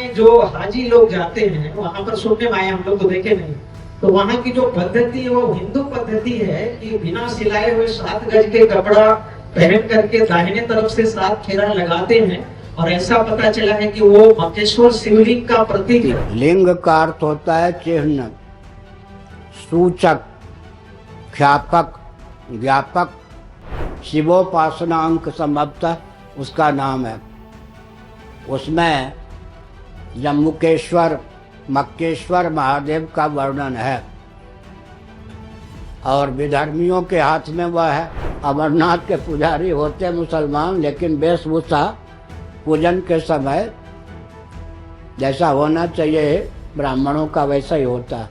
में जो हाजी लोग जाते हैं वहां पर सुनने में आए, हम लोग तो देखे नहीं, तो वहां की जो पद्धति है वो हिंदू पद्धति है कि बिना सिलाए हुए 7 गज के कपड़ा पहन करके दाहिने तरफ से 7 फेरा लगाते हैं, और ऐसा पता चला है कि वो मक्केश्वर शिवलिंग का प्रतीक है। लिंग का अर्थ होता है चिन्ह, सूचक, ख्यापक, व्यापक। शिवोपासना अंक संभवतः उसका नाम है। उसमें जम्मुकेश्वर, मक्केश्वर महादेव का वर्णन है, और विधर्मियों के हाथ में वह है। अमरनाथ के पुजारी होते मुसलमान, लेकिन वेशभूषा पूजन के समय जैसा होना चाहिए ब्राह्मणों का वैसा ही होता है।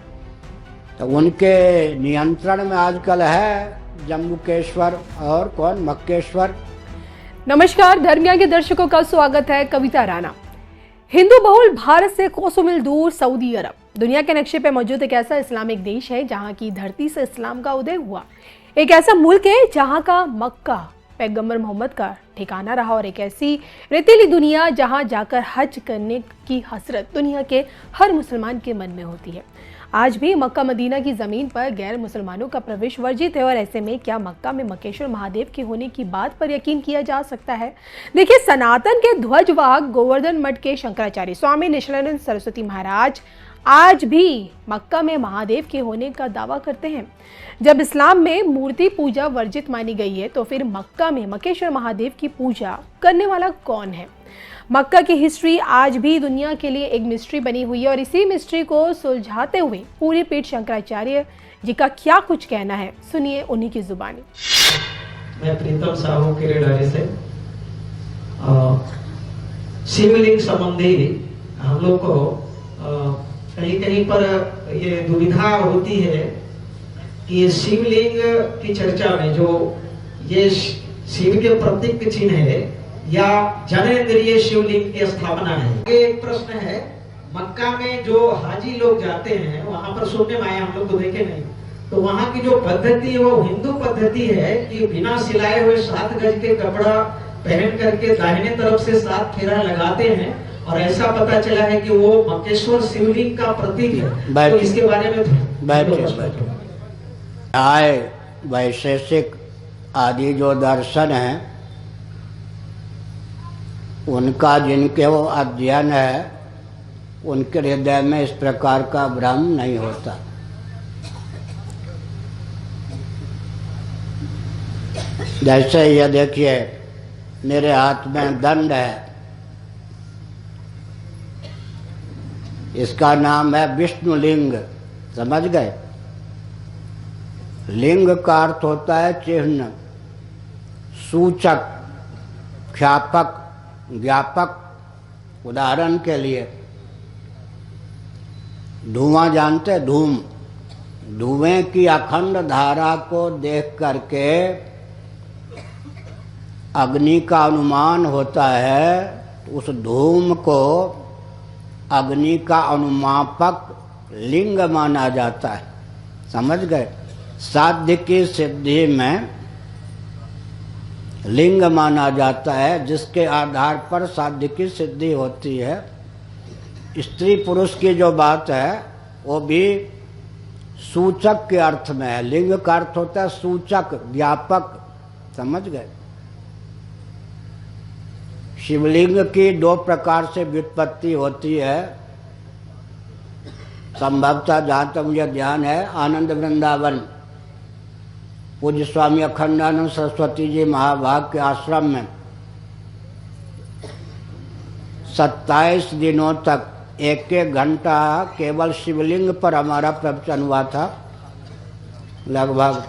तो उनके नियंत्रण में आजकल है जम्मुकेश्वर और कौन, मक्केश्वर। नमस्कार, धर्मिया के दर्शकों का स्वागत है। कविता राणा। हिंदू बहुल भारत से कोसों मील दूर सऊदी अरब दुनिया के नक्शे पर मौजूद एक ऐसा इस्लामिक देश है जहां की धरती से इस्लाम का उदय हुआ। एक ऐसा मुल्क है जहां का मक्का पैगंबर मोहम्मद का ठिकाना रहा, और एक ऐसी रेतीली दुनिया जहां जाकर हज करने की हसरत दुनिया के हर मुसलमान के मन में होती है। आज भी मक्का मदीना की जमीन पर गैर मुसलमानों का प्रवेश वर्जित है, और ऐसे में क्या मक्का में मक्केश्वर महादेव के होने की बात पर यकीन किया जा सकता है? देखिए, सनातन के ध्वजवाहक गोवर्धन मठ के शंकराचार्य स्वामी निशिलानंद सरस्वती महाराज आज भी मक्का में महादेव के होने का दावा करते हैं। जब इस्लाम में मूर्ति पूजा वर्जित मानी गई है, तो फिर मक्का में मक्केश्वर महादेव की पूजा करने वाला कौन है? मक्का की हिस्ट्री आज भी दुनिया के लिए एक मिस्ट्री बनी हुई है, और इसी मिस्ट्री को सुलझाते हुए पूरी पीठ शंकराचार्य जी का क्या कुछ कहना है, सुनिए उन्हीं की जुबानी। मैं प्रीतम साहू किरेडारी से शिवलिंग संबंधी हम लोग को कहीं कहीं पर ये दुविधा होती है कि ये शिवलिंग की चर्चा में जो ये शिव के प्रतीक चिन्ह है या जनेंद्रिय शिवलिंग की स्थापना है। ये एक प्रश्न है। मक्का में जो हाजी लोग जाते हैं वहां पर सुनने में आए, हम लोग तो देखे नहीं, तो वहां की जो पद्धति है वो हिंदू पद्धति है कि बिना सिलाए हुए 7 गज के कपड़ा पहन करके दाहिने तरफ से 7 फेरा लगाते हैं, और ऐसा पता चला है कि वो मक्केश्वर शिवलिंग का प्रतीक है। तो इसके बारे में आए वैशेषिक आदि जो दर्शन है उनका जिनके वो अध्ययन है, उनके हृदय में इस प्रकार का भ्रम नहीं होता। जैसे ये देखिए, मेरे हाथ में दंड है, इसका नाम है विष्णुलिंग। समझ गए? लिंग का अर्थ होता है चिन्ह, सूचक, ख्यापक, व्यापक। उदाहरण के लिए धुआं जानते? धूम, धुएं की अखंड धारा को देख करके अग्नि का अनुमान होता है। उस धूम को अग्नि का अनुमापक लिंग माना जाता है। समझ गए? साध्य की सिद्धि में लिंग माना जाता है, जिसके आधार पर साध्य की सिद्धि होती है। स्त्री पुरुष की जो बात है वो भी सूचक के अर्थ में है। लिंग का अर्थ होता है सूचक, व्यापक। समझ गए? शिवलिंग की 2 प्रकार से व्युत्पत्ति होती है संभवतः, जहाँ तक मुझे ध्यान है। आनंद वृंदावन पूज्य स्वामी अखंडानंद सरस्वती जी महाभाग के आश्रम में 27 दिनों तक 1-1 घंटा केवल शिवलिंग पर हमारा प्रवचन हुआ था। लगभग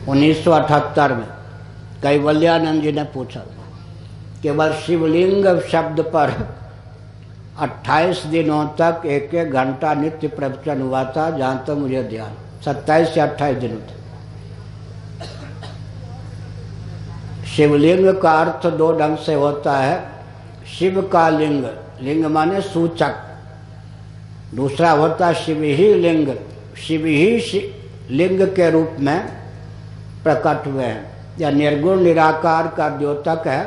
1978 में कैवल्यानंद जी ने पूछा, केवल शिवलिंग शब्द पर 28 दिनों तक 1-1 घंटा नित्य प्रवचन हुआ था, जहाँ तक मुझे ध्यान। 27 से 28 दिनों तक। शिवलिंग का अर्थ 2 ढंग से होता है। शिव का लिंग, लिंग माने सूचक। दूसरा होता शिव ही लिंग, शिव ही लिंग के रूप में प्रकट हुए हैं। या निर्गुण निराकार का द्योतक है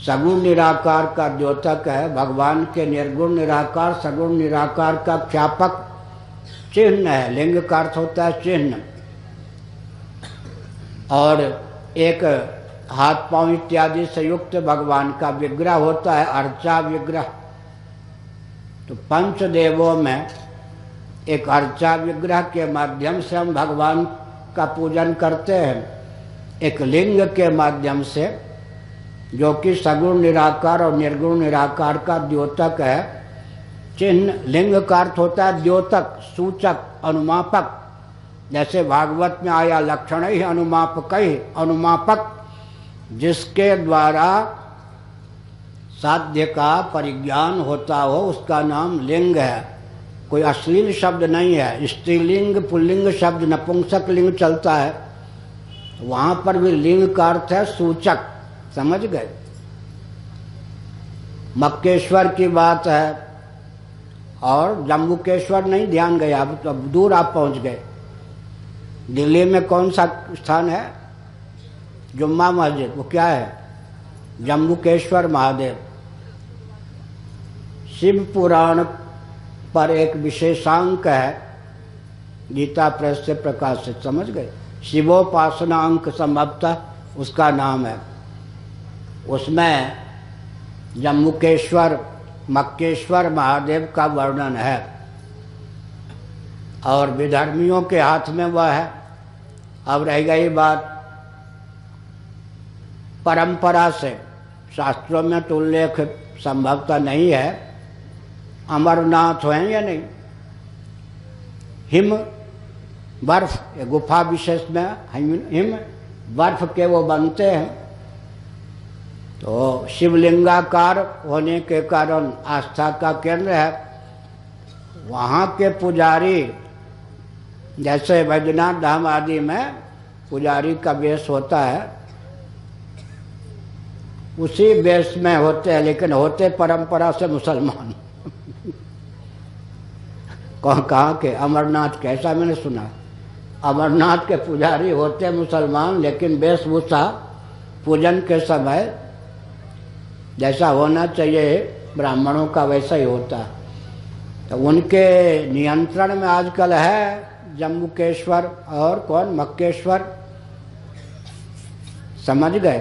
सगुण निराकार का द्योतक है, भगवान के निर्गुण निराकार सगुण निराकार का ख्यापक चिन्ह है। लिंग का अर्थ होता है चिन्ह। और एक हाथ पांव इत्यादि से युक्त भगवान का विग्रह होता है, अर्चा विग्रह। तो पंचदेवों में एक अर्चा विग्रह के माध्यम से हम भगवान का पूजन करते हैं, एक लिंग के माध्यम से जो कि सगुण निराकार और निर्गुण निराकार का द्योतक है। चिन्ह लिंग का अर्थ होता है द्योतक, सूचक, अनुमापक। जैसे भागवत में आया लक्षण ही अनुमापक ही, अनुमापक जिसके द्वारा साध्य का परिज्ञान होता हो उसका नाम लिंग है। कोई अश्लील शब्द नहीं है। स्त्रीलिंग पुल्लिंग शब्द नपुंसक लिंग चलता है, वहां पर भी लिंग का अर्थ है सूचक। समझ गए? मक्केश्वर की बात है और जम्बुकेश्वर नहीं ध्यान गया, अब दूर आप पहुंच गए। दिल्ली में कौन सा स्थान है? जुम्मा मस्जिद, वो क्या है? जम्बुकेश्वर महादेव। शिव पुराण पर एक विशेषांक है, गीता प्रेस से प्रकाशित। समझ गए? शिवोपासना अंक संभवतः उसका नाम है। उसमें जम्बुकेश्वर मक्केश्वर महादेव का वर्णन है और विधर्मियों के हाथ में वह है। अब रह गई बात परंपरा से, शास्त्रों में तो उल्लेख संभवतः नहीं है। अमरनाथ हैं या नहीं? हिम बर्फ, गुफा विशेष में हिम बर्फ के वो बनते हैं। तो शिवलिंगाकार होने के कारण आस्था का केंद्र है। वहाँ के पुजारी जैसे वैद्यनाथ धाम आदि में पुजारी का वेश होता है, उसी वेश में होते हैं, लेकिन होते परंपरा से मुसलमान। कहाँ के? अमरनाथ के। ऐसा मैंने सुना, अमरनाथ के पुजारी होते मुसलमान, लेकिन वेशभूषा पूजन के समय जैसा होना चाहिए ब्राह्मणों का वैसा ही होता है। तो उनके नियंत्रण में आजकल है जम्बुकेश्वर और कौन? मक्केश्वर। समझ गए?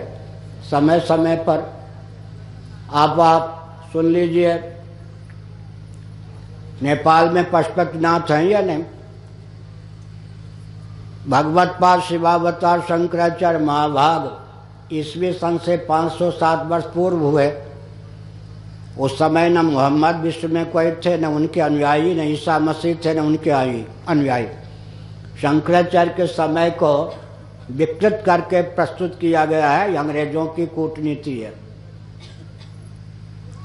समय समय पर आप सुन लीजिए, नेपाल में पशुपतिनाथ हैं या नहीं? भगवत पाद शिवावतार शंकराचार्य महाभाग ईस्वी सन से 507 वर्ष पूर्व हुए। उस समय न मोहम्मद विश्व में कोई थे, न उनके अनुयायी, न ईसा मसीह थे, न उनके अनुयायी। शंकराचार्य के समय को विकृत करके प्रस्तुत किया गया है, अंग्रेजों की कूटनीति है।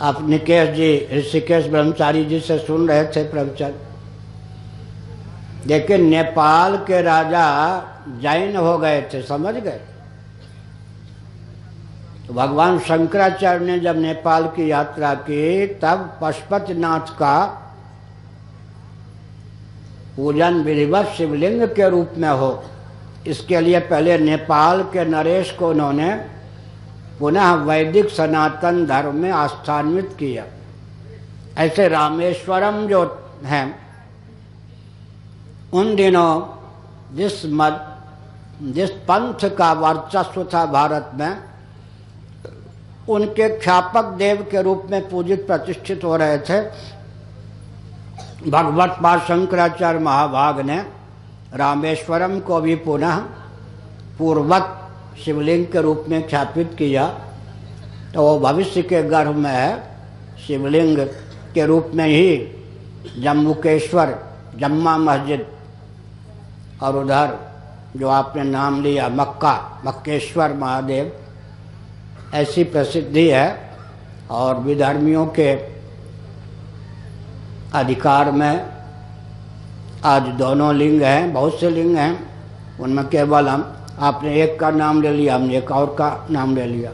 आप निकेश जी, ऋषिकेश ब्रह्मचारी जी से सुन रहे थे प्रवचन। लेकिन नेपाल के राजा जैन हो गए थे। समझ गए? तो भगवान शंकराचार्य ने जब नेपाल की यात्रा की तब पशुपतिनाथ का पूजन विधिवत शिवलिंग के रूप में हो, इसके लिए पहले नेपाल के नरेश को उन्होंने पुनः वैदिक सनातन धर्म में आस्थान्वित किया। ऐसे रामेश्वरम जो है, उन दिनों जिस पंथ का वर्चस्व था भारत में, उनके ख्यापक देव के रूप में पूजित प्रतिष्ठित हो रहे थे। भगवत पाद शंकराचार्य महाभाग ने रामेश्वरम को भी पुनः पूर्वक शिवलिंग के रूप में ख्यापित किया। तो वो भविष्य के गर्भ में है, शिवलिंग के रूप में ही जम्बुकेश्वर, जम्मा मस्जिद, और उधर जो आपने नाम लिया मक्केश्वर महादेव, ऐसी प्रसिद्धि है। और विधर्मियों के अधिकार में आज दोनों लिंग हैं, बहुत से लिंग हैं, उनमें केवल आपने एक का नाम ले लिया, हमने एक और का नाम ले लिया।